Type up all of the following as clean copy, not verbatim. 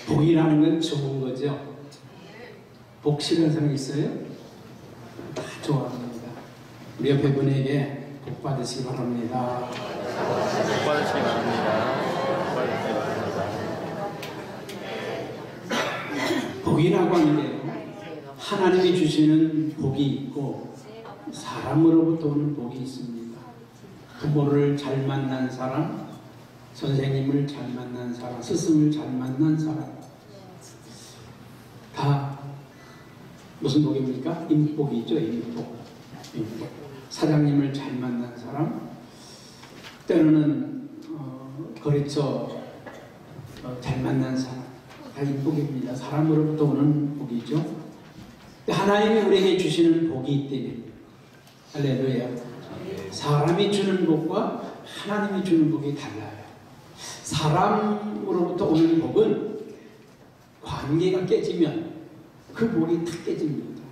복이라는 건 좋은 거죠. 복 싫은 사람 있어요? 다 좋아합니다. 우리 옆에 분에게 복 받으시기 바랍니다. 복 받으시기 바랍니다. 복 받으시기 바랍니다. 복이라고 하는데요, 하나님이 주시는 복이 있고 사람으로부터 오는 복이 있습니다. 부모를 잘 만난 사람, 선생님을 잘 만난 사람, 스승을 잘 만난 사람, 다 무슨 복입니까? 인복이죠. 인복. 사장님을 잘 만난 사람, 때로는 거래처 잘 만난 사람, 다 인복입니다. 사람으로부터 오는 복이죠. 하나님이 우리에게 주시는 복이 있다니, 할렐루야. 사람이 주는 복과 하나님이 주는 복이 달라요. 사람으로부터 오는 복은 관계가 깨지면 그 복이 탁 깨집니다.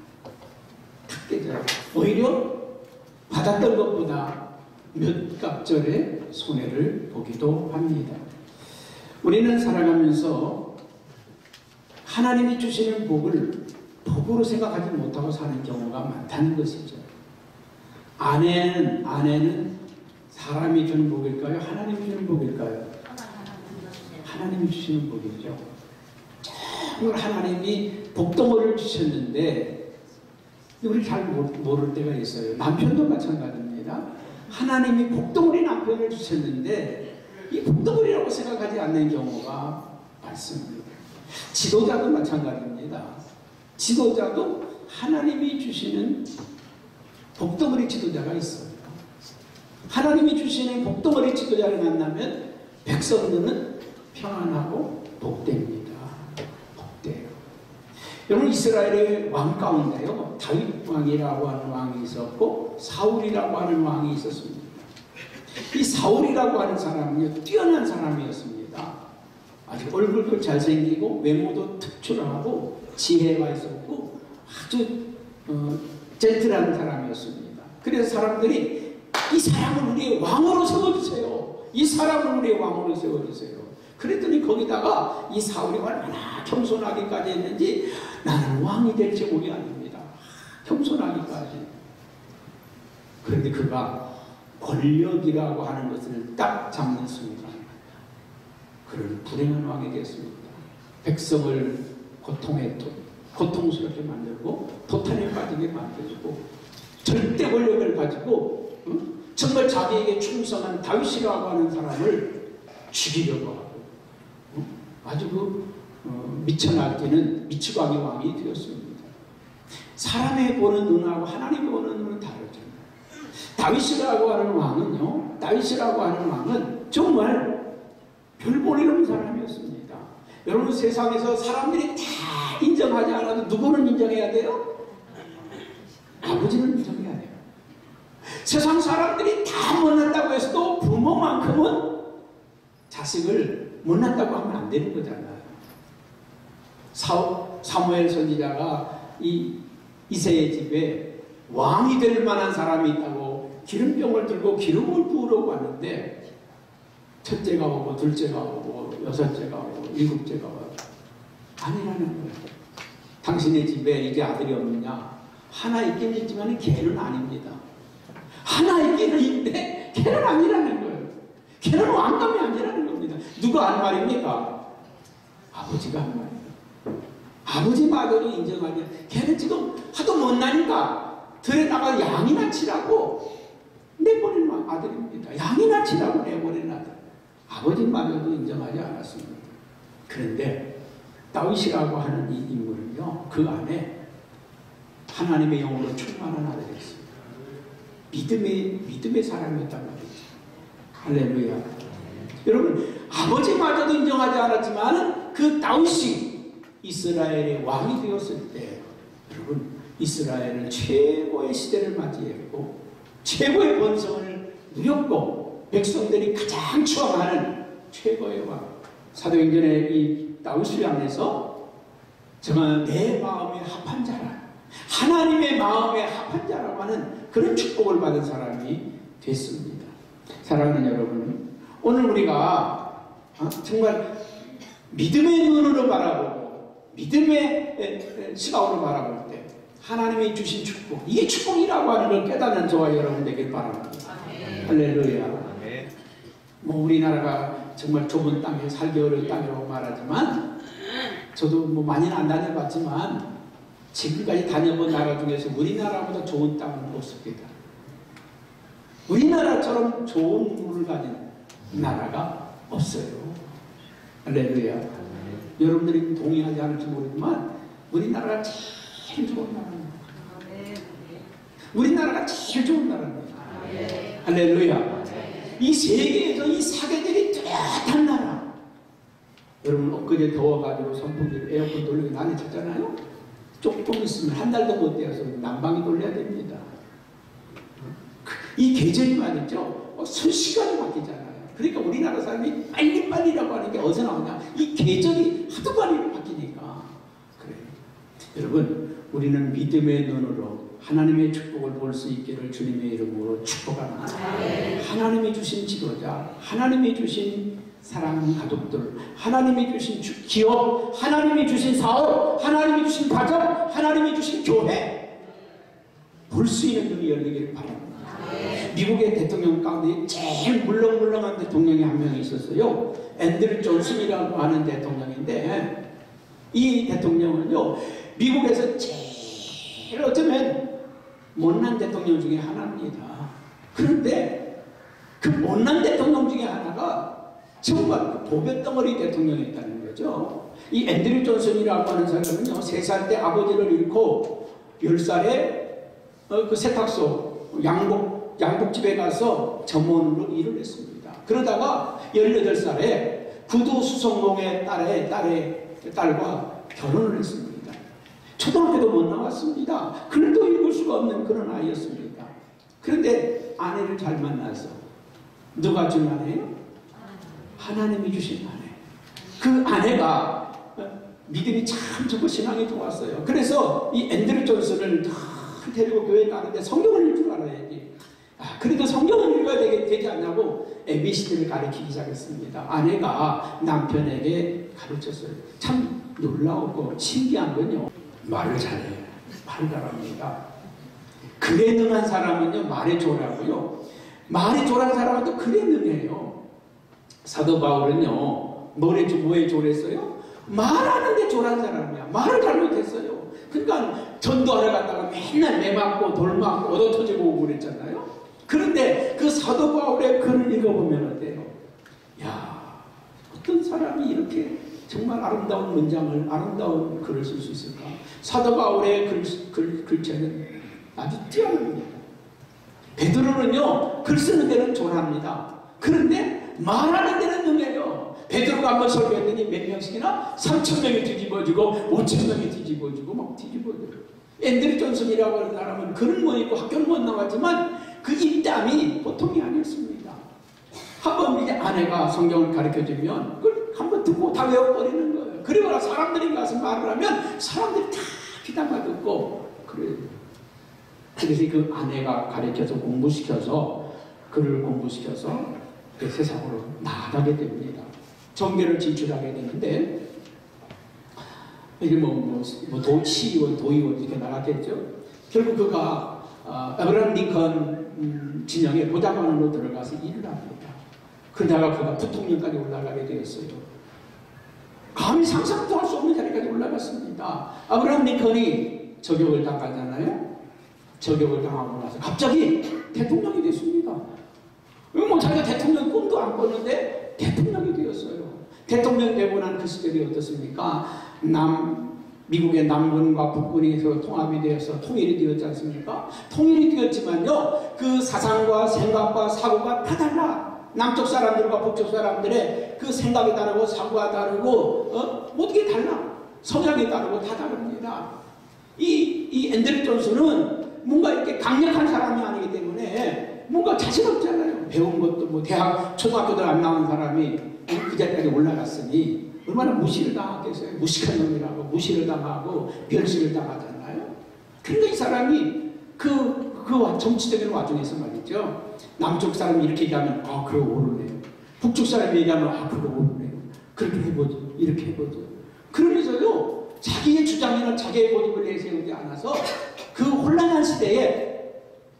탁 깨져요. 오히려 받았던 것보다 몇 갑절의 손해를 보기도 합니다. 우리는 살아가면서 하나님이 주시는 복을 복으로 생각하지 못하고 사는 경우가 많다는 것이죠. 아내는 사람이 주는 복일까요? 하나님이 주는 복일까요? 하나님이 주시는 복이죠. 정말 하나님이 복덩어리를 주셨는데 우리 잘 모를 때가 있어요. 남편도 마찬가지입니다. 하나님이 복덩어리 남편을 주셨는데 이 복덩어리라고 생각하지 않는 경우가 많습니다. 지도자도 마찬가지입니다. 지도자도 하나님이 주시는 복덩어리 지도자가 있어요. 하나님이 주시는 복덩어리 지도자를 만나면 백성들은 평안하고 복됩니다. 복돼요. 여러분, 이스라엘의 왕 가운데요, 다윗 왕이라고 하는 왕이 있었고 사울이라고 하는 왕이 있었습니다. 이 사울이라고 하는 사람은요, 뛰어난 사람이었습니다. 아주 얼굴도 잘생기고 외모도 특출하고 지혜가 있었고 아주 젠틀한 사람이었습니다. 그래서 사람들이 이 사람을 우리의 왕으로 세워주세요. 이 사람을 우리의 왕으로 세워주세요. 그랬더니 거기다가 이 사울이 얼마나 겸손하기까지 했는지 나는 왕이 될 제목이 아닙니다. 겸손하기까지. 그런데 그가 권력이라고 하는 것을 딱 잡는 순간 그는 불행한 왕이 되었습니다. 백성을 고통스럽게 만들고 도탄에 빠지게 만들고 절대 권력을 가지고 정말 자기에게 충성한 다윗이라고 하는 사람을 죽이려고 하고 아주 미쳐 날뛰는 미치광이 왕이 되었습니다. 사람의 보는 눈하고 하나님의 보는 눈은 다르죠. 다윗이라고 하는 왕은 정말 별 볼일 사람이었습니다. 여러분, 세상에서 사람들이 다 인정하지 않아도 누구는 인정해야 돼요? 아버지는 인정해야 돼요. 세상 사람들이 다 못났다고 해서도 부모만큼은 자식을 못났다고 하면 안 되는 거잖아요. 사무엘 선지자가 이새의 집에 왕이 될 만한 사람이 있다고 기름병을 들고 기름을 부으려고 하는데 첫째가 오고 둘째가 오고 여섯째가 오고 일곱째가 오고 아니라는 거예요. 당신의 집에 이게 아들이 없느냐? 하나 있긴 있지만 걔는 아닙니다. 하나 있기는 있는데 걔는 아니라는 거예요. 걔는 왕감이 아니라는 겁니다. 누가 한 말입니까? 아버지가 한 말이에요. 아버지마저도 인정하지. 걔는 지금 하도 못나니까 들에 나가 양이나 치라고 내보낸 아들입니다. 양이나 치라고 내보낸 아들. 아버지마저도 인정하지 않았습니다. 그런데 다윗이라고 하는 이 인물은요, 그 안에 하나님의 영으로 충만한 아들이었습니다. 믿음의 사람이었단 말이죠. 할렐루야. 여러분, 아버지마저도 인정하지 않았지만 그 다윗이 이스라엘의 왕이 되었을 때 여러분, 이스라엘은 최고의 시대를 맞이했고 최고의 번성을 누렸고 백성들이 가장 추앙하는 최고의 왕. 사도행전의 이 다윗을 향해서 정말 내 마음에 합한 자라, 하나님의 마음에 합한 자라고 하는 그런 축복을 받은 사람이 됐습니다. 사랑하는 여러분, 오늘 우리가 정말 믿음의 눈으로 바라보고 믿음의 시각으로 바라볼 때 하나님이 주신 축복, 이게 축복이라고 하는 걸 깨닫는 저와 여러분 되길 바랍니다. 할렐루야. 뭐 우리나라가 정말 좁은 땅에 살기 어려운 땅이라고 말하지만 저도 뭐 많이는 안 다녀봤지만 지금까지 다녀본 나라 중에서 우리나라보다 좋은 땅은 없습니다. 우리나라처럼 좋은 물을 가진 나라가 없어요. 할렐루야. 여러분들이 동의하지 않을지 모르지만 우리나라가 제일 좋은 나라입니다. 우리나라가 제일 좋은 나라입니다. 할렐루야. 이 세계에서 이 사계절이 뚜렷한 나라. 여러분 엊그제 더워가지고 선풍기를 에어컨 돌리고 난리 쳤잖아요. 조금 있으면 한 달도 못 되어서 난방이 돌려야 됩니다. 이 계절이 말이죠, 순식간에 바뀌잖아요. 그러니까 우리나라 사람이 빨리빨리라고 하는 게 어디서 나오냐, 이 계절이 하도 빨리 바뀌니까 그래요. 여러분, 우리는 믿음의 눈으로 하나님의 축복을 볼 수 있기를 주님의 이름으로 축복합니다. 하나님이 주신 지도자, 하나님이 주신 사랑하는 가족들, 하나님이 주신 기업, 하나님이 주신 사업, 하나님이 주신 가정, 하나님이 주신 교회 볼 수 있는 눈이 열리기를 바랍니다. 미국의 대통령 가운데 제일 물렁물렁한 대통령이 한 명이 있었어요. 앤드류 존슨이라고 하는 대통령인데, 이 대통령은요 미국에서 제일 어쩌면 못난 대통령 중에 하나입니다. 그런데 그 못난 대통령 중에 하나가 정말 보배덩어리 대통령이었다는 거죠. 이 앤드류 존슨이라고 하는 사람은요 3살 때 아버지를 잃고 10살에 그 세탁소 양복집에 가서 점원으로 일을 했습니다. 그러다가 18살에 구두 수송공의 딸과 결혼을 했습니다. 초등학교도 못 나왔습니다. 글도 읽을 수가 없는 그런 아이였습니다. 그런데 아내를 잘 만나서 누가 준 아내예요? 하나님이 주신 아내. 그 아내가 믿음이 참 좋고 신앙이 좋았어요. 그래서 이 앤드류 존슨을 데리고 교회에 가는데 성경을 읽을 줄 알아야지. 그래도 성경을 읽어야 되지 않냐고 ABCD를 가르치기 시작했습니다. 아내가 남편에게 가르쳤어요. 참 놀라웠고 신기한 건요, 말을 잘해요. 말을 잘합니다. 글에 능한 사람은요 말에 조라고요, 말에 조란 사람은 또 글에 능해요. 사도 바울은요 뭐에 조랬어요? 말하는데 조란 사람이야. 말을 잘못했어요. 그러니까 전도하러 갔다가 맨날 매 맞고 돌 맞고 얻어 터지고 오고 그랬잖아요. 그런데 그 사도 바울의 글을 읽어보면 어때요? 야, 어떤 사람이 이렇게 정말 아름다운 문장을, 아름다운 글을 쓸 수 있을까? 사도 바울의 글체는 아주 뛰어납니다. 베드로는요 글 쓰는 데는 조랍니다. 그런데 말하는 데는 능해요. 베드로가 한번 설교했더니 몇 명씩이나 3,000명이 뒤집어지고 5,000명이 뒤집어지고 막 뒤집어져요. 앤드류 존슨이라고 하는 사람은 글은 못 읽고 학교는 못 나왔지만 그 입담이 보통이 아니었습니다. 한번 이제 아내가 성경을 가르쳐주면 그걸 한번 듣고 다 외워버리는 거예요. 그리고 사람들이 가서 말을 하면 사람들이 다 귀담아 듣고 그래요. 그래서 그 아내가 가르쳐서 공부시켜서 글을 공부시켜서 그 세상으로 나가게 됩니다. 정계를 진출하게 되는데 이게 시의원, 도의원 이렇게 나갔겠죠. 결국 그가 에브라임 링컨 진영의 보좌관으로 들어가서 일을 합니다. 그러다가 그가 부통령까지 올라가게 되었어요. 감히 상상도 할 수 없는 자리까지 올라갔습니다. 아브라함 링컨이 저격을 당하잖아요. 저격을 당하고 나서 갑자기 대통령이 됐습니다. 자기가 대통령 꿈도 안 꿨는데 대통령이 되었어요. 대통령 되고 난 그 시절이 어떻습니까? 미국의 남군과 북군이 서로 통합이 되어서 통일이 되었지 않습니까? 통일이 되었지만요, 그 사상과 생각과 사고가 다 달라. 남쪽 사람들과 북쪽 사람들의 그 생각이 다르고 사고가 다르고 모든 게 달라. 성향이 다르고 다 다릅니다. 이 앤드류 존슨은 뭔가 이렇게 강력한 사람이 아니기 때문에 뭔가 자신 없잖아요. 배운 것도 대학, 초등학교도 안 나온 사람이 그 자리까지 올라갔으니 얼마나 무시를 당하겠어요. 무식한 놈이라고 무시를 당하고 멸시를 당하잖아요. 그런데 이 사람이 그 정치적인 와중에서 말이죠. 남쪽 사람이 이렇게 얘기하면 그거 오르네요. 북쪽 사람이 얘기하면 그거 오르네요. 그렇게 해보죠. 이렇게 해보죠. 그러면서요, 자기의 주장이나 자기의 고집을 내세우지 않아서 그 혼란한 시대에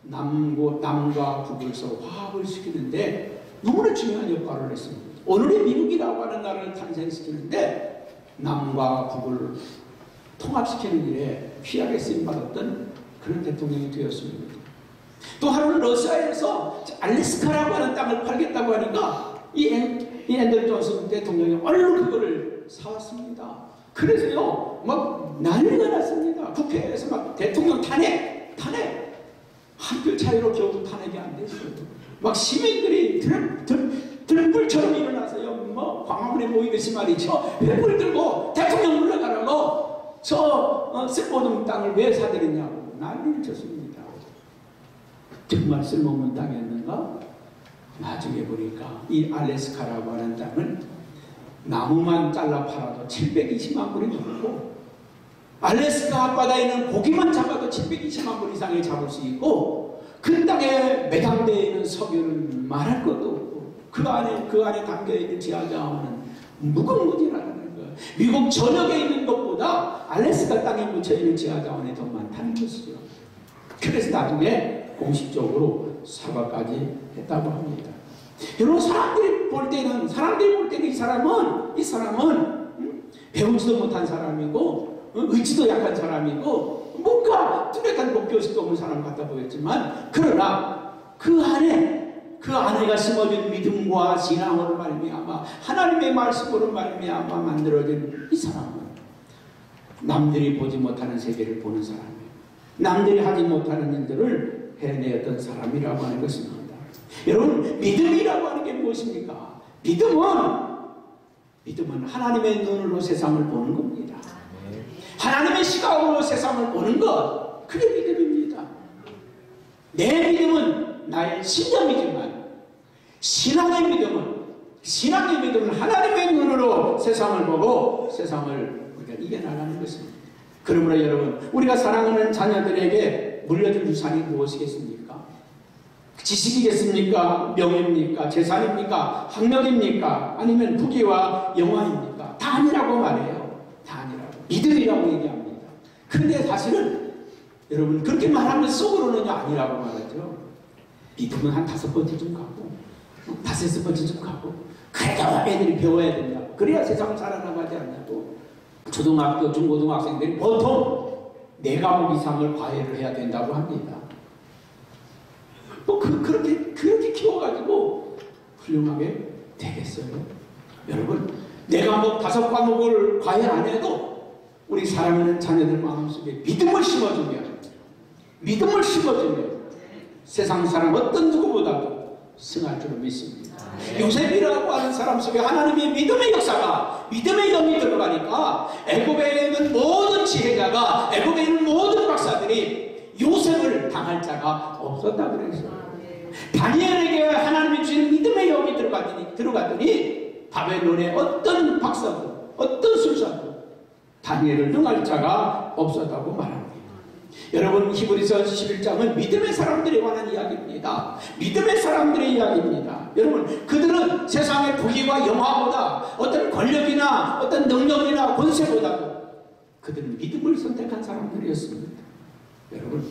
남과 북을 서로 화합을 시키는데 너무나 중요한 역할을 했습니다. 오늘의 미국이라고 하는 나라를 탄생시키는데 남과 북을 통합시키는 일에 귀하게 쓰임받았던 그런 대통령이 되었습니다. 또 하루는 러시아에서 알래스카라고 하는 땅을 팔겠다고 하니까 이 앤더슨 존슨 대통령이 얼른 그거를 사왔습니다. 그래서요, 막 난리가 났습니다. 국회에서 막 대통령 탄핵! 한 표 차이로 겨우 탄핵이 안 됐어요. 막 시민들이 들불처럼 일어나서요, 뭐 광화문에 모이듯이 말이죠. 횃불 들고 대통령 물러가라고 쓸모없는 땅을 왜 사들였냐고 난리를 쳤습니다. 정말 쓸모없는 땅이었는가? 나중에 보니까 이 알래스카라고 하는 땅은 나무만 잘라 팔아도 720만 불이 넘고 알래스카 앞바다에 있는 고기만 잡아도 720만 불 이상을 잡을 수 있고 그 땅에 매장되어 있는 석유는 말할 것도 없고 그 안에 담겨있는 지하자원은 무궁무진하다는 거예요. 미국 전역에 있는 것보다 알래스카 땅에 묻혀있는 지하자원이 더 많다는 것이죠. 그래서 나중에 공식적으로 사과까지 했다고 합니다. 여러분, 사람들이 볼 때는 이 사람은 배우지도 못한 사람이고 의지도 약한 사람이고 뭔가 뚜렷한 목표의식도 없는 사람 같아 보였지만, 그러나 그 안에가 심어진 믿음과 신앙으로 말미암아 하나님의 말씀으로 말미암아 만들어진 이 사람은 남들이 보지 못하는 세계를 보는 사람이에요. 남들이 하지 못하는 일들을 해내었던 사람이라고 하는 것입니다. 여러분, 믿음이라고 하는 게 무엇입니까? 믿음은 하나님의 눈으로 세상을 보는 겁니다. 하나님의 시각으로 세상을 보는 것, 그게 믿음입니다. 내 믿음은 나의 신념이지만 신앙의 믿음은 하나님의 눈으로 세상을 보고 세상을 우리가 이겨나가는 것입니다. 그러므로 여러분, 우리가 사랑하는 자녀들에게 물려줄 유산이 무엇이겠습니까? 지식이겠습니까? 명예입니까? 재산입니까? 학력입니까? 아니면 부귀와 영화입니까? 다 아니라고 말해요. 다 아니라고. 믿음이라고 얘기합니다. 그런데 사실은 여러분, 그렇게 말하면 속으로는 아니라고 말하죠. 믿음은 한 5번째 가고 5번째 가고 그래도 애들이 배워야 된다. 그래야 세상을 살아나가지 않냐고. 초등학교, 중고등학생들이 보통 4과목 이상을 과외를 해야 된다고 합니다. 뭐 그렇게 키워가지고 훌륭하게 되겠어요? 여러분, 4과목, 5과목을 과외 안 해도 우리 사랑하는 자녀들 마음속에 믿음을 심어주면 세상 사람 어떤 누구보다도 승할 줄을 믿습니다. 요셉이라고 하는 사람 속에 하나님의 믿음의 역사가, 믿음의 영이 들어가니까 애굽에 있는 모든 지혜자가, 애굽에 있는 모든 박사들이 요셉을 당할 자가 없었다 그랬어요. 다니엘에게 하나님이 주신 믿음의 영이 들어갔더니 바벨론의 어떤 박사도, 어떤 술사도 다니엘을 능할 자가 없었다고 말합니다. 여러분, 히브리서 11장은 믿음의 사람들에 관한 이야기입니다. 믿음의 사람들의 이야기입니다. 여러분, 그들은 세상의 부귀와 영화보다 어떤 권력이나 어떤 능력이나 권세보다도 그들은 믿음을 선택한 사람들이었습니다. 여러분,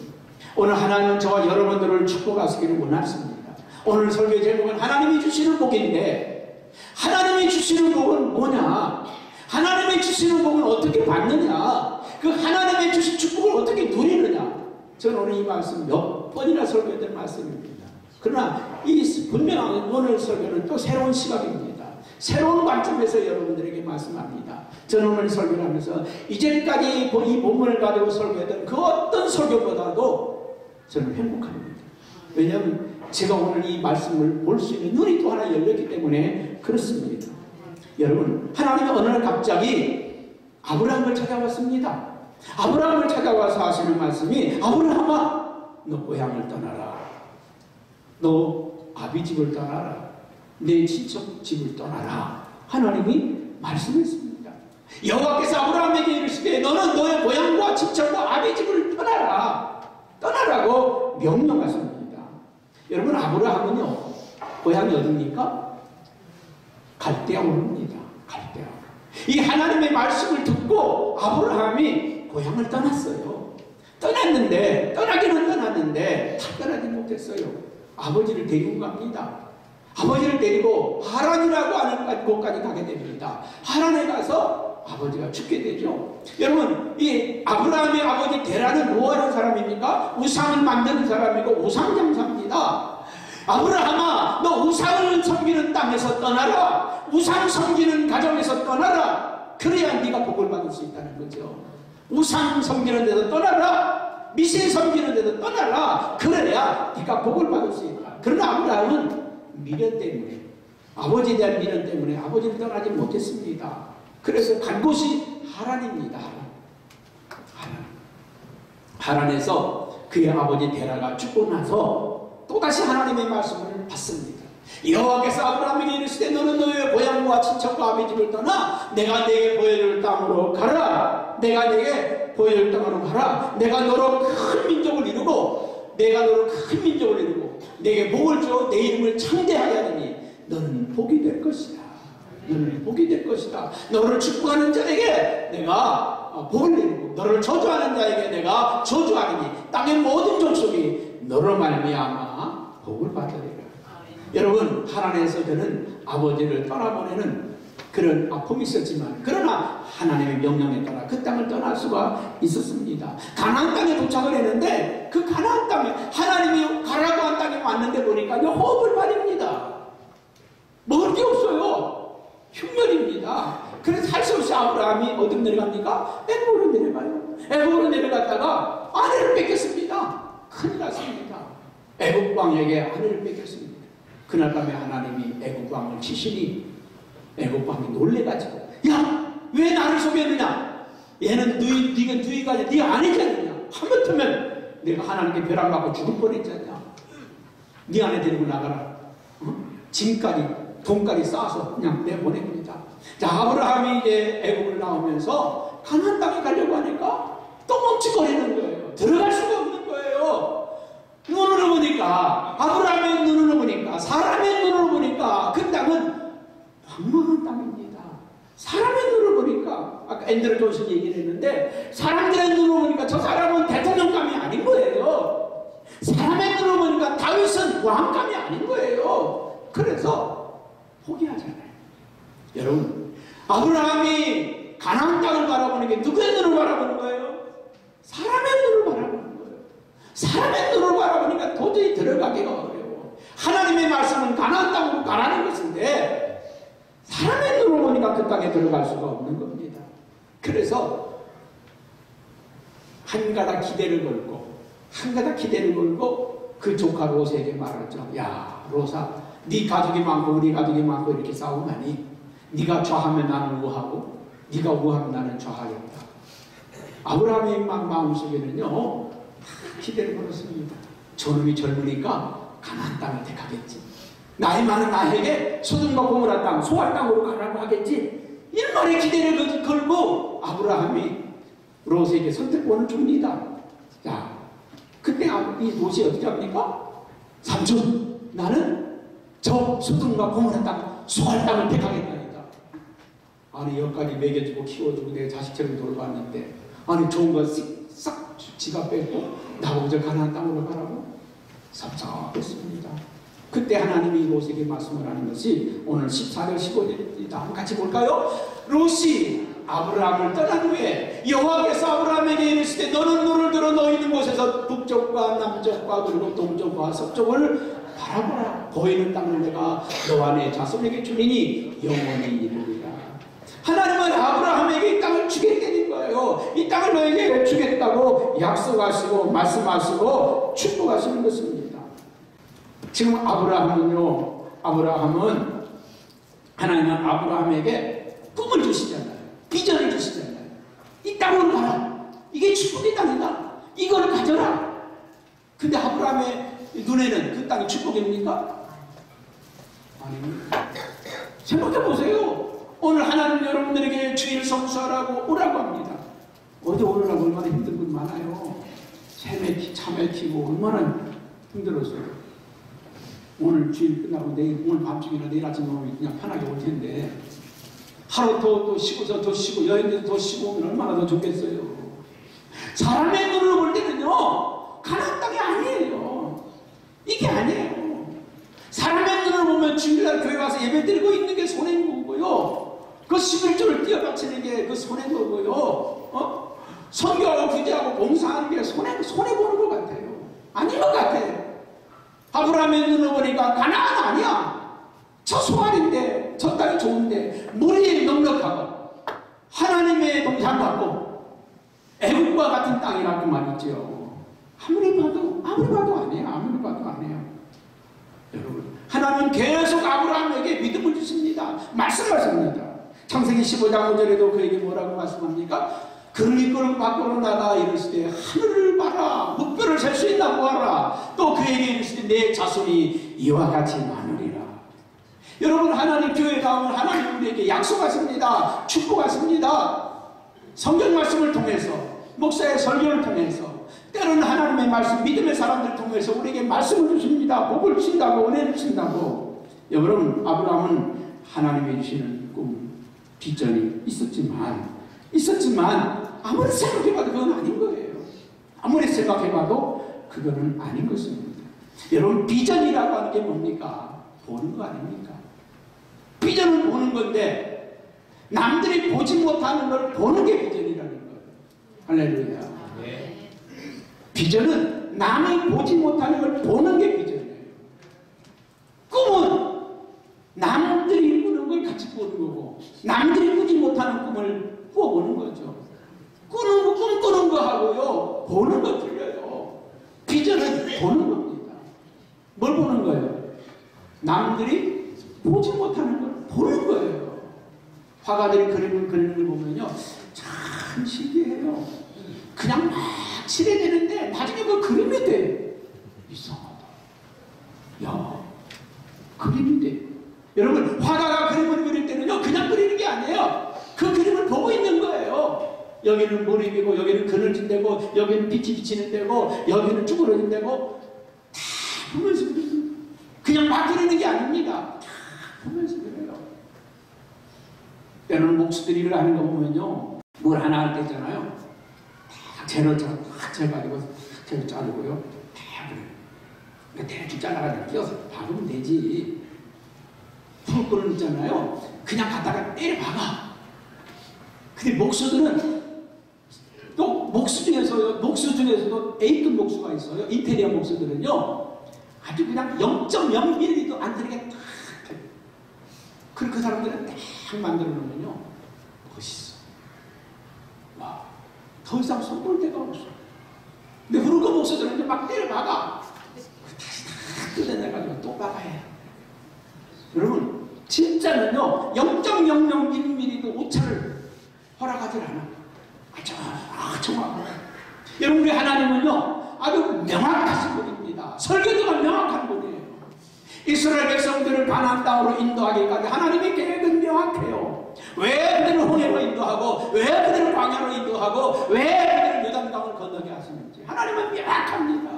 오늘 하나님은 저와 여러분들을 축복하시기를 원하십니다. 오늘 설교 제목은 하나님이 주시는 복인데, 하나님이 주시는 복은 뭐냐? 하나님이 주시는 복은 어떻게 받느냐? 그 하나님의 주신 축복을 어떻게 누리느냐? 저는 오늘 이 말씀 몇 번이나 설교했던 말씀입니다. 그러나 이 분명한 오늘 설교는 또 새로운 시각입니다. 새로운 관점에서 여러분들에게 말씀합니다. 저는 오늘 설교를 하면서 이제까지 이 본문을 가지고 설교했던 그 어떤 설교보다도 저는 행복합니다. 왜냐하면 제가 오늘 이 말씀을 볼 수 있는 눈이 또 하나 열렸기 때문에 그렇습니다. 여러분, 하나님이 어느 날 갑자기 아브라함을 찾아왔습니다. 아브라함을 찾아와서 하시는 말씀이, 아브라함아, 너 고향을 떠나라. 너 아비 집을 떠나라. 내 친척 집을 떠나라. 하나님이 말씀했습니다. 여호와께서 아브라함에게 이르시되 너는 너의 고향과 친척과 아비 집을 떠나라고 명령하십니다. 여러분, 아브라함은요, 고향이 어디입니까? 갈대아우르입니다. 갈대아우르. 이 하나님의 말씀을 듣고 아브라함이 고향을 떠났어요. 떠났는데 떠나기는 떠났는데 다 떠나지 못했어요. 아버지를 데리고 갑니다. 아버지를 데리고 하란이라고 하는 곳까지 가게 됩니다. 하란에 가서 아버지가 죽게 되죠. 여러분, 이 아브라함의 아버지 데라는 뭐하는 사람입니까? 우상을 만드는 사람이고 우상장사입니다. 아브라함아, 너 우상을 섬기는 땅에서 떠나라. 우상 섬기는 가정에서 떠나라. 그래야 네가 복을 받을 수 있다는 거죠. 우상 섬기는 데서 떠나라. 미신 섬기는 데서 떠나라. 그래야 네가 복을 받을 수 있다. 그러나 아브라함은 미련 때문에, 아버지에 대한 미련 때문에 아버지를 떠나지 못했습니다. 그래서 간 곳이 하란입니다. 하란에서 그의 아버지 데라가 죽고 나서 또다시 하나님의 말씀을 받습니다. 여호와께서 아브라함에게 이르시되 너는 너의 고향과 친척과 아비 집을 떠나 내가 네게 보여줄 땅으로 가라. 내가 네게 보여줄 땅으로 가라. 내가 너로 큰 민족을 이루고 내게 복을 주어 내 이름을 창대하게 하더니 너는 복이 될 것이다. 너는 복이 될 것이다. 너를 축복하는 자에게 내가 복을 내리고 너를 저주하는 자에게 내가 저주하리니 땅의 모든 족속이 너로 말미암아 복을 받으리라. 여러분, 하란에서 저는 아버지를 떠나보내는 그런 아픔이 있었지만 그러나 하나님의 명령에 따라 그 땅을 떠날 수가 있었습니다. 가나안 땅에 도착을 했는데 그 가나안 땅에 하나님이 가라고 한 땅에 왔는데 보니까 호흡을발입니다. 먹을 게 없어요. 흉년입니다. 그래서 할 수 없이 아브라함이 어디로 내려갑니까? 애굽으로 내려가요. 애굽으로 내려갔다가 아내를 뺏겼습니다. 큰일 났습니다. 애굽 왕에게 아내를 뺏겼습니다. 그날 밤에 하나님이 애굽 왕을 치시니 애굽 왕이 놀래가지고 야! 왜 나를 속였느냐? 얘는 네가 네 아내지 않느냐? 하마터면 내가 하나님께 벼락 맞고 죽을 뻔했잖냐? 네 아내 데리고 나가라. 짐까지 돈까지 쌓아서 그냥 내보냅니다. 자, 아브라함이 이제 애굽을 나오면서 가나안 땅에 가려고 하니까 또 멈칫거리는 거예요. 들어갈 수가 없는 거예요. 눈으로 보니까, 아브라함의 눈으로 보니까, 사람의 눈으로 보니까 그 땅은 황망한 땅입니다. 사람의 눈으로 보니까, 아까 앤드류 존슨 얘기를 했는데 사람들의 눈으로 보니까 저 사람은 대통령감이 아닌 거예요. 사람의 눈으로 보니까 다윗은 왕감이 아닌 거예요. 그래서 포기하잖아요. 여러분, 아브라함이 가나안 땅을 바라보는 게 누구의 눈으로 바라보는 거예요? 사람의 눈으로 바라보는 거예요. 사람의 눈으로 바라보니까 도저히 들어가기가 어려워. 하나님의 말씀은 가나안 땅으로 가라는 것인데 사람의 눈으로 보니까 그 땅에 들어갈 수가 없는 겁니다. 그래서 한 가닥 기대를 걸고 그 조카 로스에게 말하죠. 야, 로사, 네 가족이 많고 우리 가족이 많고 이렇게 싸우다니 네가 좌하면 나는 우하고 네가 우하면 나는 좌하겠다. 아브라함의 마음속에는요 기대를 걸었습니다. 저놈이 젊으니까 가나안 땅을 택하겠지. 나이 많은 나에게 소돔과 고모라 땅, 소알 땅으로 가라고 하겠지. 일말의 기대를 걸고 아브라함이 롯에게 선택권을 줍니다. 자, 그때 이 롯이 어떻게 합니까? 삼촌, 나는 저 소돔과 고모라 땅, 소알 땅을 택하겠다니까. 아니, 여기까지 먹여주고 키워주고 내 자식처럼 돌봤는데 아니, 좋은 거 싹 지가 뺏고 나보고 저 가나안 땅으로 가라고? 섭섭했습니다. 그때 하나님이 롯에게 말씀을 하는 것이 오늘 14절 15절입니다. 한번 같이 볼까요? 롯이 아브라함을 떠난 후에 여호와께서 아브라함에게 이르시되 너는 눈을 들어 너 있는 곳에서 북쪽과 남쪽과 그리고 동쪽과 서쪽을 바라보라. 보이는 땅을 내가 너와 내 자손에게 주리니 영원히 이르리라. 하나님은 아브라함에게 이 땅을 주겠다는 거예요. 이 땅을 너에게 주겠다고 약속하시고 말씀하시고 축복하시는 것입니다. 지금 하나님은 아브라함에게 꿈을 주시잖아요. 비전을 주시잖아요. 이 땅으로 가라. 이게 축복의 땅이다. 이걸 가져라. 근데 아브라함의 눈에는 그 땅이 축복입니까? 아닙니다. 생각해 보세요. 오늘 하나님 여러분들에게 주일 성수하라고 오라고 합니다. 어제 오느라고 얼마나 힘든 분 많아요. 차 막히고 얼마나 힘들었어요. 오늘 주일 끝나고 오늘 밤중이나 내일 아침에 오면 그냥 편하게 올 텐데 하루 더 쉬고서 더 쉬고 여행도 더 쉬고 오면 얼마나 더 좋겠어요. 사람의 눈으로 볼 때는요, 가나안 땅이 아니에요. 이게 아니에요. 사람의 눈으로 보면 주일날 교회 와서 예배 드리고 있는 게 손해인 거고요. 그 11조를 뛰어바치는 게 그 손해인 거고요. 선교하고 구제하고 봉사하는 게 손해보는 것 같아요. 아닌 것 같아요. 아브라함의 눈을 보니까 가나안 아니야. 저 소알인데, 저 땅이 좋은데, 물이 넉넉하고, 하나님의 동산 같고, 애국과 같은 땅이라고 말이죠. 아무리 봐도 아니에요. 아무리 봐도 아니에요. 여러분, 하나님은 계속 아브라함에게 믿음을 주십니다. 말씀하십니다. 창세기 15장 5절에도 그에게 뭐라고 말씀합니까? 그를 이끌고 밖으로 나가 이르시되 하늘을 봐라, 묵별을 셀 수 있나 보아라. 또 그에게 이르시되 내 자손이 이와 같이 많으리라. 여러분, 하나님 교회 가면 하나님 우리에게 약속하십니다. 축복하십니다. 성경 말씀을 통해서, 목사의 설교를 통해서, 때로는 하나님의 말씀, 믿음의 사람들을 통해서 우리에게 말씀을 주십니다. 복을 주신다고, 은혜를 주신다고. 여러분, 아브라함은 하나님이 주시는 꿈, 비전이 있었지만 아무리 생각해봐도 그건 아닌 거예요. 아무리 생각해봐도 그거는 아닌 것입니다. 여러분, 비전이라고 하는 게 뭡니까? 보는 거 아닙니까? 비전은 보는 건데 남들이 보지 못하는 걸 보는 게 비전이라는 거예요. 할렐루야. 네. 비전은 남이 보지 못하는 걸 보는 게 비전이에요. 꿈은 남들이 꾸는 걸 같이 꾸는 거고, 남들이 꾸지 못하는 꿈을 꾸어보는 거죠. 꿈 꾸는 거하고요, 보는 거 틀려요. 비전은 보는 겁니다. 뭘 보는 거예요? 남들이 보지 못하는 걸 보는 거예요. 화가들이 그림을 그리는 걸 보면요, 참 신기해요. 그냥 막 칠해지는데 나중에 그 그림이 돼. 이상하다. 야, 그림이 돼. 여러분, 화가가 그림을 그릴 때는요, 그냥 그리는 게 아니에요. 그 그림을 보고 있는 거예요. 여기는 몰입이고, 여기는 그늘진 데고, 여기는 빛이 비치는 데고, 여기는 쭈그러진 데고, 다 보면서 그려요. 그냥 막 그리는 게 아닙니다. 다 보면서 그래요. 때로는 목수들이 일을 하는 거 보면요, 뭘 하나 할 때 있잖아요. 다 재를 재가지고, 재를 자르고요. 다 그래요. 대충 잘라가지고 끼워서 박으면 되지. 풀거는 있잖아요. 그냥 갖다가 때려 박아. 근데 목수들은 또 목수 중에서도 A급 목수가 있어요. 인테리어 목수들은요, 아주 그냥 0.0mm도 안 들게 딱. 그 사람들은 딱 만들어 놓으면요, 멋있어. 와, 더 이상 손볼 데가 없어. 근데 훌륭한 목수들은 이제 막 때려 박아. 다시 다 뜯어내가지고 또 박아야 해. 여러분, 진짜는요, 0.001mm도 오차를 허락하지 않아. 정확하고. 여러분, 우리 하나님은요, 아주 명확하신 분입니다. 설교도가 명확한 분이에요. 이스라엘 백성들을 가나안 땅으로 인도하기까지 하나님의 계획은 명확해요. 왜 그들을 홍해로 인도하고, 왜 그들을 광야로 인도하고, 왜 그들을 요단강을 건너게 하시는지 하나님은 명확합니다.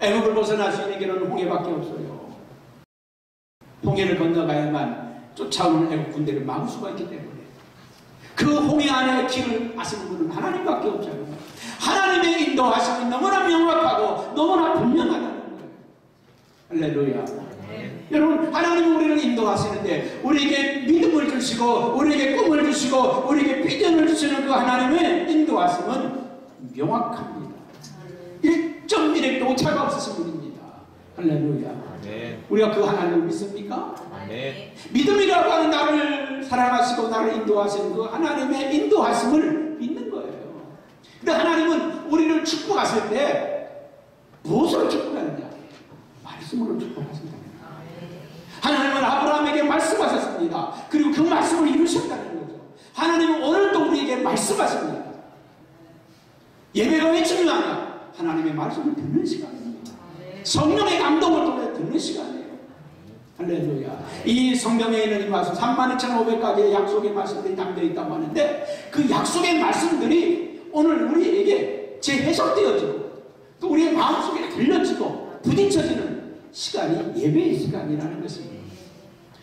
애굽을 벗어날 수 있는 길은 홍해밖에 없어요. 홍해를 건너가야만 쫓아오는 애국 군대를 막을 수가 있기 때문에, 그 홍해 안에 길을 아시는 분은 하나님밖에 없어요. 하나님의 인도하심이 너무나 명확하고 너무나 분명하다는 거예요. 할렐루야. 네. 여러분, 하나님은 우리를 인도하시는데 우리에게 믿음을 주시고 우리에게 꿈을 주시고 우리에게 비전을 주시는 그 하나님의 인도하심은 명확합니다. 1.1핵도 오차가 없으신 분입니다. 할렐루야. 네. 우리가 그 하나님을 믿습니까? 네. 믿음이라고 하는 나를 사랑하시고 나를 인도하시는 그 하나님의 인도하심을 믿는 거예요. 근데 하나님은 우리를 축복하실 때 무엇으로 축복하느냐? 말씀으로 축복하신다. 하나님은 아브라함에게 말씀하셨습니다. 그리고 그 말씀을 이루셨다는 거죠. 하나님은 오늘도 우리에게 말씀하십니다. 예배가 왜 중요하냐? 하나님의 말씀을 듣는 시간입니다. 성령의 감동을 통해 듣는 시간이에요. 할렐루야. 이 성경에 있는 이 말씀 32,500가지의 약속의 말씀들이 담겨 있다고 하는데, 그 약속의 말씀들이 오늘 우리에게 재해석되어지고 또 우리의 마음속에 들려지고 부딪혀지는 시간이 예배의 시간이라는 것입니다.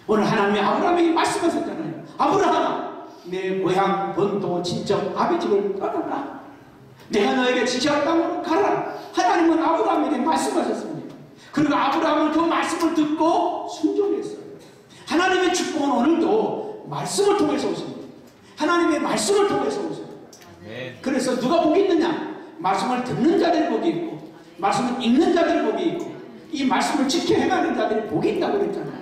오늘 하나님이 아브라함에게 말씀하셨잖아요. 아브라함아, 내 고향, 본토, 친척, 아버지를 떠나라. 내가 너에게 지시할 땅으로 가라. 하나님은 아브라함에게 말씀하셨습니다. 그리고 아브라함은 그 말씀을 듣고 순종했어요. 하나님의 축복은 오늘도 말씀을 통해서 오십니다. 하나님의 말씀을 통해서 오세요. 그래서 누가 복이 있느냐? 말씀을 듣는 자들이 복이 있고, 말씀을 읽는 자들이 복이 있고, 이 말씀을 지켜 행하는 자들이 복이 있다고 그랬잖아요.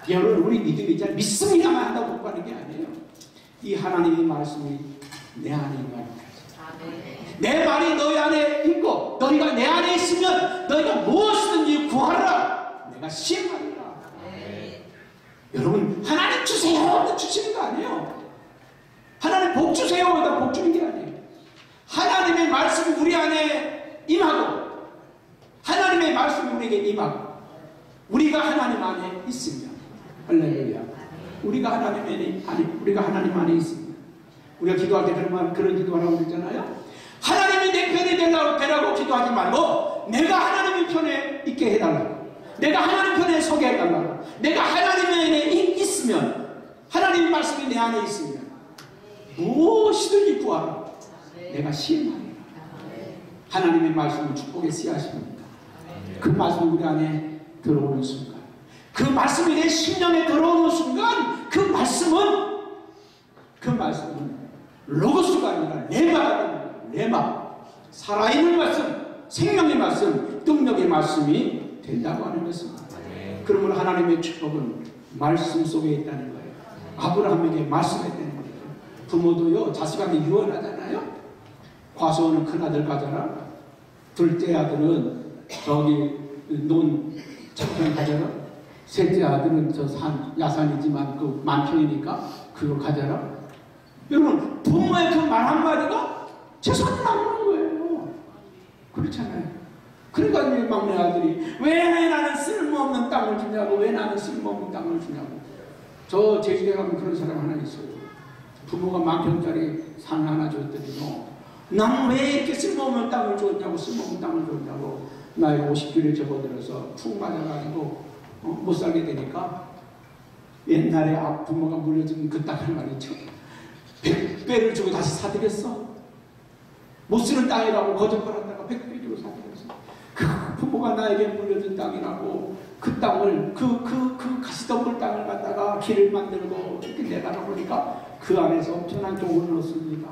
여러분, 우리 믿음이 잘 믿음이야만 한다고 복받는 게 아니에요. 이 하나님의 말씀이 내 안에 임하니까. 내 말이 너희 안에 있고 너희가 내 안에 있으면 너희가 무엇이든지 구하라. 내가 시행하리라. 여러분, 하나님 주세요 주시는 거 아니에요. 하나님 복 주세요 하다 복 주는 게 아니에요. 하나님의 말씀이 우리 안에 임하고, 하나님의 말씀이 우리에게 임하고, 우리가 하나님 안에 있으면, 할렐루야, 우리가 하나님 안에 있습니다. 우리가 기도할 때 그런 기도하라고 그랬잖아요. 하나님이 내 편에 되라고 기도하지 말고 내가 하나님의 편에 있게 해달라고, 내가 하나님 편에 서게 해달라고, 내가 하나님 안에 있으면, 하나님의 말씀이 내 안에 있으면 무엇이든지 구하라. 내가 시행하리라. 하나님의 말씀은 축복의 씨앗입니다. 그 말씀이 우리 안에 들어오는 순간, 그 말씀이 내 심령에 들어오는 순간, 그 말씀은 로고스가 아니라 레마가 됩니다. 레마, 살아있는 말씀, 생명의 말씀, 능력의 말씀이 된다고 하는 것입니다. 그러면 하나님의 축복은 말씀 속에 있다는 거예요. 아브라함에게 말씀했다는 거예요. 부모도요, 자식한테 유언하잖아요. 과수원은 큰아들 가져라, 둘째 아들은 저기 논 창평 가져라, 셋째 아들은 저 산 야산이지만 그 만평이니까 그거 가져라. 여러분, 부모의 그 말 한마디가 재산이 나오는 거예요. 그렇잖아요. 그러니까 막내 아들이 왜 나는 쓸모없는 땅을 주냐고, 왜 나는 쓸모없는 땅을 주냐고. 저 제주도에 가면 그런 사람 하나 있어요. 부모가 만평짜리 산 하나 줬더니 나는 왜 이렇게 쓸모없는 땅을 줬냐고, 쓸모없는 땅을 줬냐고. 나이 50개를 접어들어서 푹 맞아가지고 못 살게 되니까 옛날에 부모가 물려준 그 땅을 말이죠, 100배를 주고 다시 사드렸어. 못 쓰는 땅이라고 거짓말한다가 100배 주고 사드렸어. 그 부모가 나에게 물려준 땅이라고 그 땅을, 그 가시덤불 땅을 갖다가 길을 만들고 이렇게 내다가 보니까 그 안에서 엄청난 종을 넣었습니다.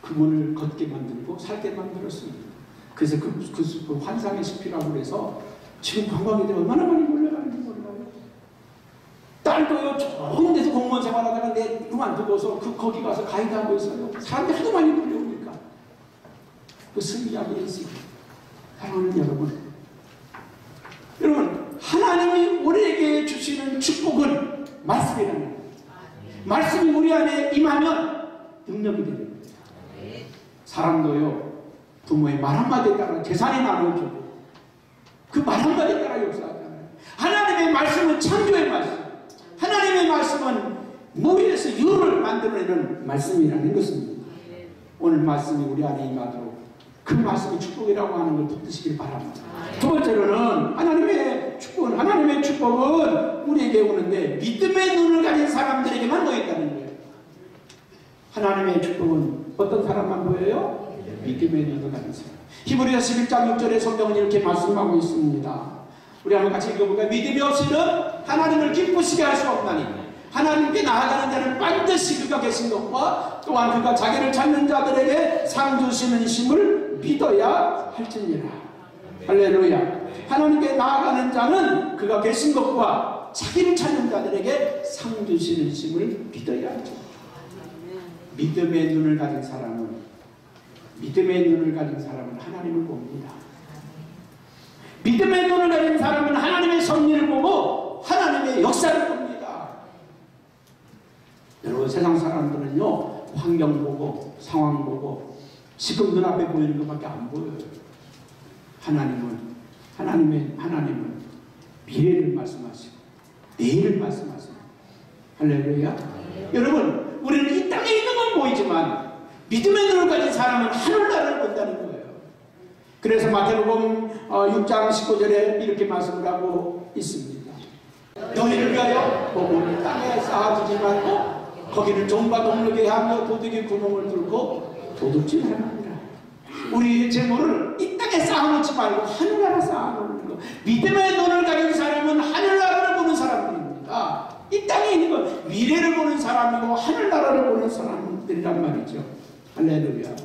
그 문을 걷게 만들고 살게 만들었습니다. 그래서 그 숲을 환상의 숲이라고 해서 지금 관광객들이 얼마나 많이 몰려가는지 몰라요. 딸도요, 좋은 데서 공무원 생활하다가 내 그만두고서 거기 가서 가이드하고 있어요. 사람들이 하도 많이 몰려오니까. 그 승리하고 있습니다. 사랑하는 여러분, 하나님이 우리에게 주시는 축복은 말씀이라는 거예요. 말씀이 우리 안에 임하면 능력이 됩니다. 사람도요, 부모의 말 한마디에 따라 재산이 나눠주고 그 말 한마디에 따라 역사하잖아요. 하나님의 말씀은 창조의 말씀, 하나님의 말씀은 무에서 유를 만들어내는 말씀이라는 것입니다. 오늘 말씀이 우리 안에 임하도록 그 말씀이 축복이라고 하는 걸 붙드시길 바랍니다. 두 번째로는 하나님의 축복은 우리에게 오는데 믿음의 눈을 가진 사람들에게만 보인다는 거예요. 하나님의 축복은 어떤 사람만 보여요? 믿음의 눈을 가진 사람. 히브리서 11장 6절에 성경은 이렇게 말씀하고 있습니다. 우리 한번 같이 읽어볼까요? 믿음이 없이는 하나님을 기쁘시게 할 수 없나니 하나님께 나아가는 자는 반드시 그가 계신 것과 또한 그가 자기를 찾는 자들에게 상 주시는 심을 믿어야 할지니라. 할렐루야. 하나님께 나아가는 자는 그가 계신 것과 자기를 찾는 자들에게 상 주시는 심을 믿어야 할지니라. 믿음의 눈을 가진 사람은 하나님을 봅니다. 믿음의 눈을 가진 사람은 하나님의 섭리를 보고 하나님의 역사를 봅니다. 여러분, 세상 사람들은요, 환경 보고 상황 보고 지금 눈앞에 보이는 것밖에 안 보여요. 하나님은 미래를 말씀하시고 내일을 말씀하세요. 할렐루야. 여러분, 우리는 이 땅에 있는 건 보이지만 믿음의 눈을 가진 사람은 하늘나라를 본다는 거예요. 그래서 마태복음 6장 19절에 이렇게 말씀을 하고 있습니다. 너희를 위하여 복음을 땅에 쌓아두지 말고 거기는 종과 동력에 하며 도둑이 구멍을 뚫고 도둑질을 합니다. 우리 재물을 이 땅에 쌓아놓지 말고 하늘나라 쌓아놓는 거. 믿음의 눈을 가진 사람은 하늘나라를 보는 사람들입니다. 이 땅에 있는 건 미래를 보는 사람이고 하늘나라를 보는 사람들이란 말이죠. 할렐루야.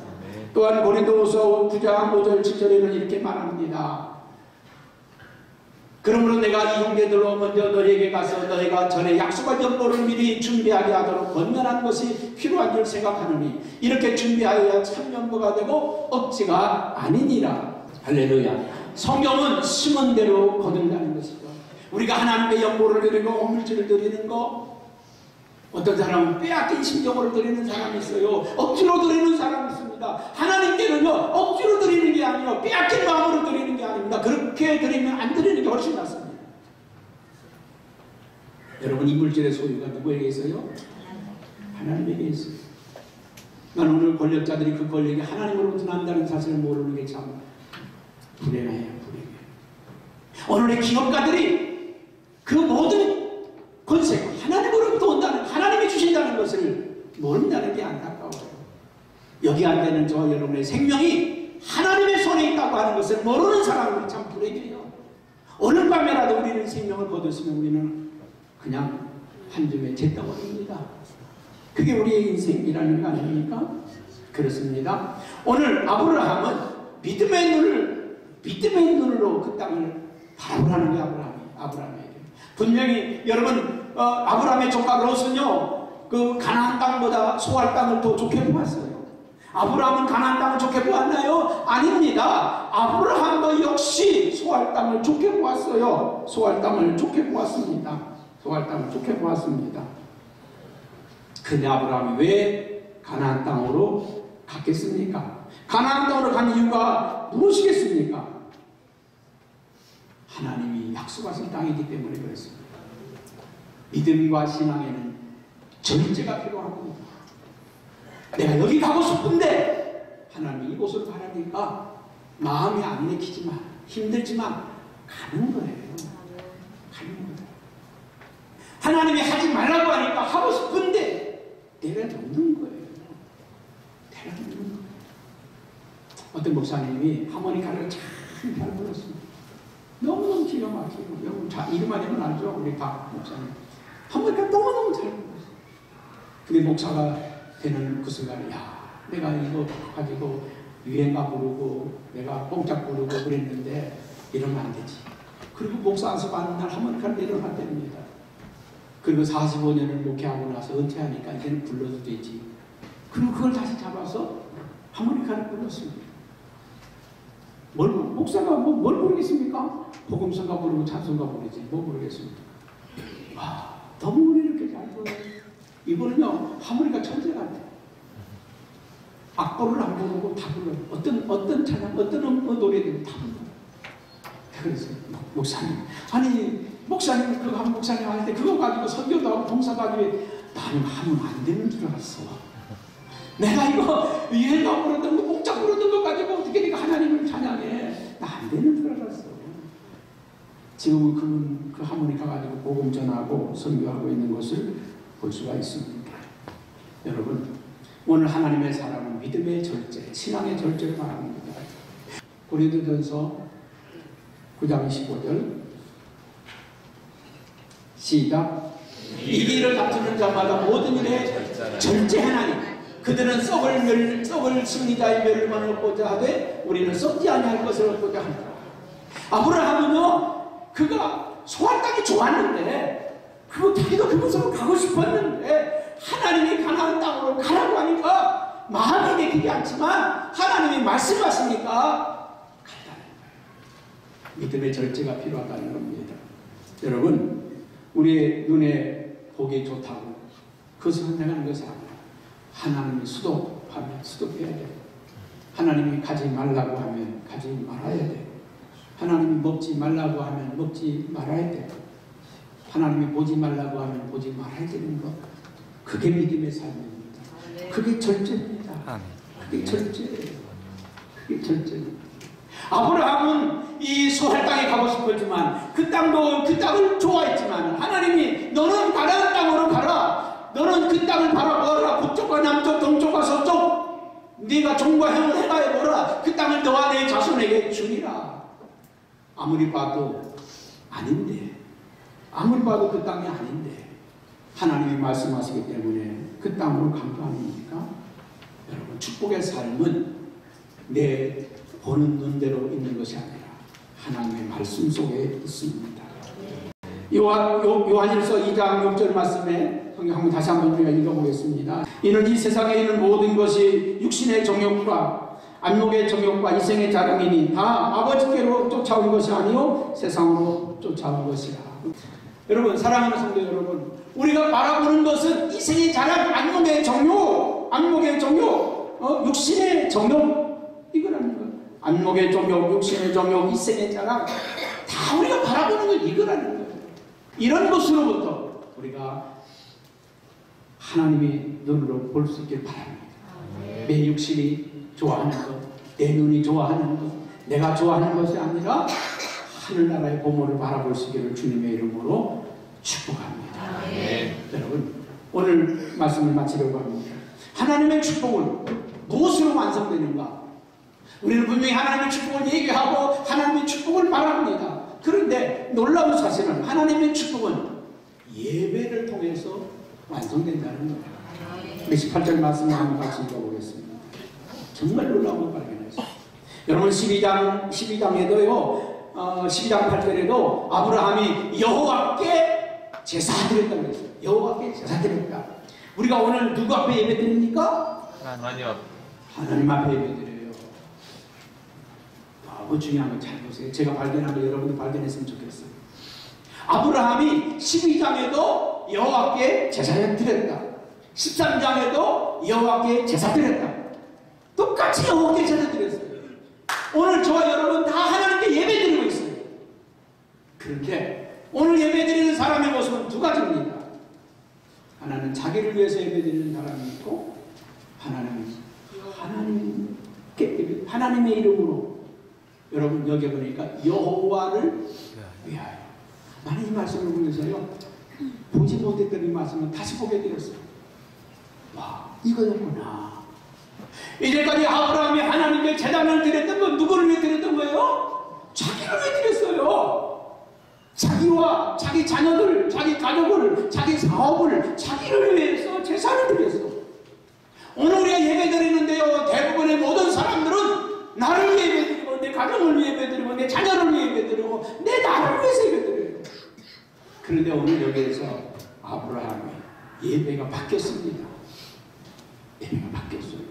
또한 고린도후서 9장 5절 7절에는 이렇게 말합니다. 그러므로 내가 이 형제들로 먼저 너희에게 가서 너희가 전에 약속한 연보를 미리 준비하게 하도록 권면한 것이 필요한 줄 생각하노니 이렇게 준비하여야 참연보가 되고 억지가 아니니라. 할렐루야. 성경은 심은 대로 거둔다는 것이죠. 우리가 하나님께 연보를 드리고 억물질을 드리는 거, 어떤 사람은 빼앗긴 심정으로 드리는 사람이 있어요. 억지로 드리는 사람이 있습니다. 하나님께는요, 억지로 드리는 게 아니라 빼앗긴 마음으로 드리는 게 아닙니다. 그렇게 드리면 안 드리는 게 훨씬 낫습니다. 여러분, 이 물질의 소유가 누구에게 있어요? 하나님에게 있어요. 난 오늘 권력자들이 그 권력이 하나님으로부터 난다는 사실을 모르는 게 참 불행해요. 오늘의 기업가들이 그 모든 권세가 하나님으로부터 온다는, 하나님이 주신다는 것을 모른다는 게 안타까워요. 여기 앉아있는 저와 여러분의 생명이 하나님의 손에 있다고 하는 것을 모르는 사람은 참 불행해요. 오늘 밤에라도 우리는 생명을 거뒀으면 우리는 그냥 한 줌의 잿덩어리입니다. 그게 우리의 인생이라는 거 아닙니까? 그렇습니다. 오늘 아브라함은 믿음의 눈으로 그 땅을 바라보라는 게 아브라함에게. 분명히 여러분, 아브라함의 조카 롯은요, 그 가나안 땅보다 소알 땅을 더 좋게 보았어요. 아브라함은 가나안 땅을 좋게 보았나요? 아닙니다. 아브라함도 역시 소알 땅을 좋게 보았어요. 소알 땅을 좋게 보았습니다. 소알 땅을 좋게 보았습니다. 근데 아브라함이 왜 가나안 땅으로 갔겠습니까? 가나안 땅으로 간 이유가 무엇이겠습니까? 하나님이 약속하신 땅이기 때문에 그렇습니다. 믿음과 신앙에는 절제가 필요합니다. 내가 여기 가고 싶은데 하나님이 이곳을 가라니까 마음이 안 내키지만, 힘들지만 가는 거예요. 가는 거예요. 하나님이 하지 말라고 하니까 하고 싶은데 내려놓는 거예요. 내려놓는 거예요. 어떤 목사님이 하모니카를 참 잘 불렀습니다. 너무너무 기가 막히고, 여러분 이름만 되면 알죠? 우리 박 목사님 하모니카 너무너무 잘 불렀어요. 그게 목사가 되는 그 순간에, 야, 내가 이거 가지고 유행가 부르고 내가 뽕짝 부르고 그랬는데 이러면 안 되지. 그리고 목사 안수받는 날 하모니카를 내려놨답니다. 그리고 45년을 목회하고 나서 은퇴하니까 이제는 불러도 되지. 그리고 그걸 다시 잡아서 하모니카를 불렀습니다. 목사가 뭘 부르겠습니까? 복음성가 부르고 찬송가 부르지 뭐 부르겠습니까? 와, 너무 우리 이렇게 잘 불러요. 이번은요, 하모니카 천재 같아. 악보를 안 부르고 다 불러요. 어떤 찬양, 어떤 노래든 다 불러요. 그래서 목사님, 아니 목사님, 그거 한 목사님 할 때 그거 가지고 선교도 하고 봉사도 하고, 나는 하면 안 되는 줄 알았어. 내가 이거 유행가 부르던 거, 목작 부르던 거 가지고 어떻게 네가 하나님을 찬양해? 나 안 되는 줄 알았어. 지금은 그 하모니카 가지고 복음 전하고 선교하고 있는 것을 볼 수가 있습니다. 여러분, 오늘 하나님의 사랑은 믿음의 절제, 신앙의 절제를 말합니다. 고린도전서 9장 15절 시작. 이기를 다투는 자마다 모든 일에 절제하나니 그들은 썩을 승리자의 멸망을 얻고자 하되 우리는 썩지 아니할 것을 얻고자 한다. 아브라함은요, 그가 소알 땅이 좋았는데 그거 자기도 그곳으로 가고 싶었는데 하나님이 가나안 땅으로 가라고 하니까 마음이 내키지 않지만 하나님이 말씀하시니까 간다는 거예요. 믿음의 절제가 필요하다는 겁니다. 여러분, 우리의 눈에 보기 좋다고 그것을 선택하는 것이 아니라 하나님이 수독하면 수독해야 돼요. 하나님이 가지 말라고 하면 가지 말아야 돼요. 하나님이 먹지 말라고 하면 먹지 말아야 돼요. 하나님이 보지 말라고 하면 보지 말아야 되는 것. 그게 믿음의 삶입니다. 그게 절제입니다. 그게 절제예요. 그게 절제입니다. 아브라함은 이 소할 땅에 가고 싶었지만 그 땅을 좋아했지만 하나님이 너는 가나안 땅으로 가라. 너는 그 땅을 바라보아라. 북쪽과 남쪽, 동쪽과 서쪽. 네가 종과 형을 해가해 보라. 그 땅을 너와 내 자손에게 주리라. 아무리 봐도 아닌데, 아무리 봐도 그 땅이 아닌데 하나님이 말씀하시기 때문에 그 땅으로 간 거 아닙니까? 여러분, 축복의 삶은 내 보는 눈대로 있는 것이 아니라 하나님의 말씀 속에 있습니다. 요한일서 2장 6절 말씀에 성경 다시 한번 우리가 읽어보겠습니다. 이는 이 세상에 있는 모든 것이 육신의 정욕과 안목의 정욕과 이생의 자랑이니 다 아버지께로 쫓아온 것이 아니요 세상으로 쫓아온 것이라. 여러분, 사랑하는 성도 여러분, 우리가 바라보는 것은 이생의 자랑, 안목의 정욕, 육신의 정욕, 이거라는 거예요. 안목의 정욕, 육신의 정욕, 이생의 자랑, 다 우리가 바라보는 건 이거라는 거예요. 이런 것으로부터 우리가 하나님의 눈으로 볼 수 있길 바랍니다. 내 육신이 좋아하는 것, 내 눈이 좋아하는 것, 내가 좋아하는 것이 아니라 하늘나라의 보물을 바라볼 수 있기를 주님의 이름으로 축복합니다. 여러분, 오늘 말씀을 마치려고 합니다. 하나님의 축복은 무엇으로 완성되는가? 우리는 분명히 하나님의 축복을 얘기하고 하나님의 축복을 말합니다. 그런데 놀라운 사실은 하나님의 축복은 예배를 통해서 완성된다는 거예요. 18절 말씀을 한번 같이 읽어보겠습니다. 정말 놀라운 걸 발견했어요. 여러분, 12장에도요, 12장 8절에도 아브라함이 여호와께 제사드렸다고 했어요. 여호와께 제사드렸다. 우리가 오늘 누구 앞에 예배 드립니까? 하나님 앞에 예배 드려요. 너무 중요한 거 잘 보세요. 제가 발견한 거 여러분도 발견했으면 좋겠어요. 아브라함이 12장에도 여호와께 제사를 드렸다. 13장에도 여호와께 제사 드렸다. 똑같이 여호와께 제사 드렸어요. 오늘 저와 여러분 다 하나님께 예배 드리고 있어요. 그런데 오늘 예배 드리는 사람의 모습은 두 가지입니다. 하나는 자기를 위해서 예배 드리는 사람이 있고, 하나는 하나님의 이름으로, 여러분 여기 보니까 여호와를 위하여. 나는 이 말씀을 보면서요, 보지 못했던 이 말씀을 다시 보게 되었어요. 와, 이거였구나. 이제까지 아브라함이 하나님께 제단을 드렸던 건 누구를 위해 드렸던 거예요? 자기를 위해 드렸어요. 자기와 자기 자녀들, 자기 가족을, 자기 사업을, 자기를 위해서 제사를 드렸어. 오늘 우리가 예배 드리는데요, 대부분의 모든 사람들은 나를 위해 예배 드리고, 내 가정을 위해 예배 드리고, 내 자녀를 위해 예배 드리고, 내 나라를 위해서 예배 드려요. 그런데 오늘 여기에서 아브라함의 예배가 바뀌었습니다. 예배가 바뀌었어요.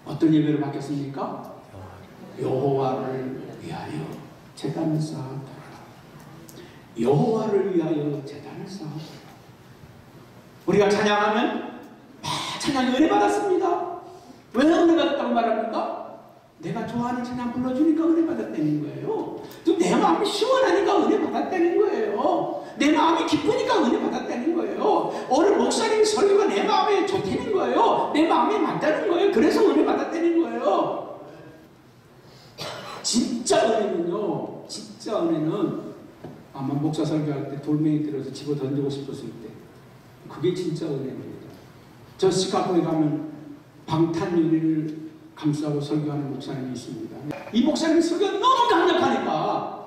어떤 예배로 바뀌었습니까? 여호와를 위하여 제단을 쌓았다. 여호와를 위하여 제단을 쌓았다. 우리가 찬양하면 찬양이 은혜 받았습니다. 왜 은혜 받았다고 말합니까? 내가 좋아하는 찬양 불러주니까 은혜 받았다는 거예요. 또 내 마음이 시원하니까 은혜 받았다는 거예요. 내 마음이 기쁘니까 은혜 받았다는 거예요. 오늘 목사님 설교가 내 마음에 좋다는 거예요. 내 마음에 맞다는 거예요. 그래서 은혜 받았다는 거예요. 진짜 은혜는요, 진짜 은혜는 아마 목사 설교할 때 돌멩이 들어서 집어 던지고 싶었을 때, 그게 진짜 은혜입니다. 저 시카고에 가면 방탄유리를 감싸고 설교하는 목사님이 있습니다. 이 목사님 설교가 너무 강력하니까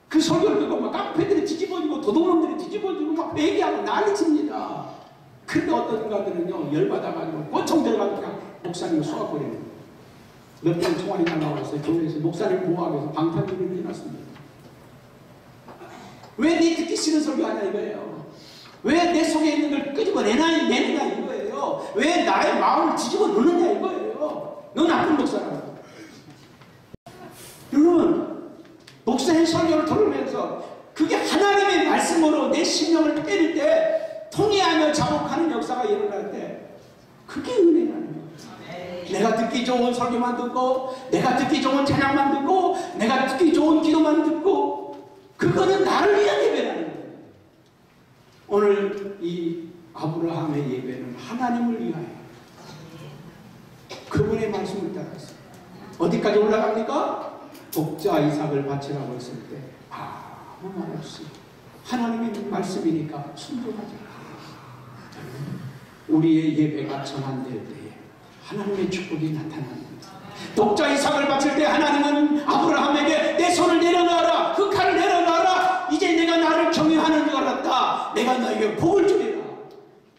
그 설교를 듣고 막 깡패들이 뒤집어지고 도둑놈들이 뒤집어지고 막 얘기하고 난리칩니다. 근데 어떤 가들은요, 열받아가지고 고총 들어가지고 그냥 목사님을 쏘아버리는 거예요. 몇 번 총알이 날라와서 교회에서 목사님 보호하기 위해서 방탄유리를 해놨습니다. 왜 네 듣기 싫은 설교하냐 이거예요. 왜 내 속에 있는 걸 끄집어내느냐 이거예요. 왜 나의 마음을 뒤집어 놓느냐 이거예요. 너 나쁜 목사라고. 여러분, 목사의 설교를 들으면서 그게 하나님의 말씀으로 내 심령을 때릴 때, 통해하며 자복하는 역사가 일어날 때, 그게 은혜라는 거예요. 내가 듣기 좋은 설교만 듣고, 내가 듣기 좋은 찬양만 듣고, 내가 듣기 좋은 기도만 듣고, 그거는 나를 위한 예배라는 거예요. 오늘 이 아브라함의 예배는 하나님을 위하여, 그분의 말씀을 따라서 어디까지 올라갑니까? 독자 이삭을 바치라고 했을 때 아무 말 없이 하나님의 말씀이니까 순종하자. 우리의 예배가 전환될 때에 하나님의 축복이 나타납니다. 독자 이삭을 바칠 때 하나님은 아브라함에게 내 손을 내려놔라, 그 칼을 내려놔라, 이제 내가 나를 경외하는 줄 알았다, 내가 너에게 복을 주리라.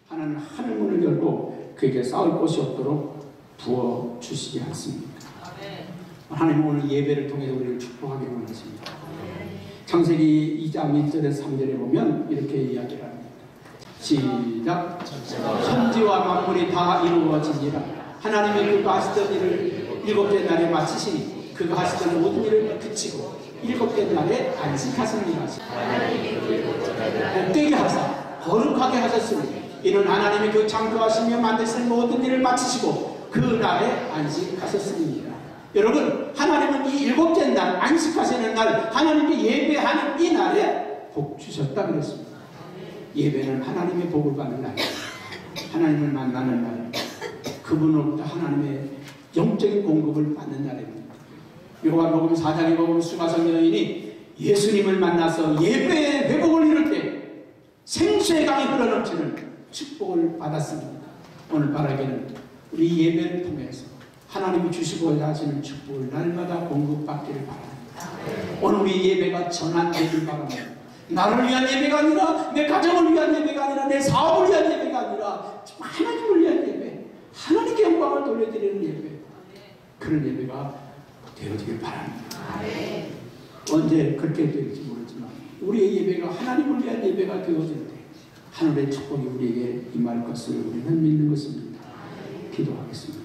하나님은 하늘문을 열고 그에게 싸울 곳이 없도록 부어주시지 않습니까? 하나님 오늘 예배를 통해서 우리를 축복하기 원하십니다. 창세기 2장 1절에서 3절에 보면 이렇게 이야기를 합니다. 시작. 천지와 만물이 다 이루어지니라. 하나님이 그가 하시던 일을 일곱째 날에 마치시니 그가 하시던 모든 일을 그치고 일곱째 날에 안식하시니라. 복되게 하사 거룩하게 하셨으니 이는 하나님이 그 창조하시며 만드신 모든 일을 마치시고 그 날에 안식하셨습니다. 여러분, 하나님은 이 일곱째 날, 안식하시는 날, 하나님께 예배하는 이 날에 복 주셨다 그랬습니다. 예배는 하나님의 복을 받는 날, 하나님을 만나는 날, 그분으로부터 하나님의 영적인 공급을 받는 날입니다. 요한복음 4장에 보면 수가성 여인이 예수님을 만나서 예배의 회복을 이룰 때 생수의 강이 흘러넘치는 축복을 받았습니다. 오늘 바라기는 우리 예배를 통해서 하나님이 주시고자 하시는 축복을 날마다 공급받기를 바랍니다. 오늘 우리 예배가 전환되길 바랍니다. 나를 위한 예배가 아니라, 내 가정을 위한 예배가 아니라, 내 사업을 위한 예배가 아니라 하나님을 위한 예배, 하나님께 영광을 돌려드리는 예배, 그런 예배가 되어지길 바랍니다. 언제 그렇게 될지 모르지만 우리의 예배가 하나님을 위한 예배가 되어질 때 하늘의 축복이 우리에게 임할 것을 우리는 믿는 것입니다. 기도하겠습니다.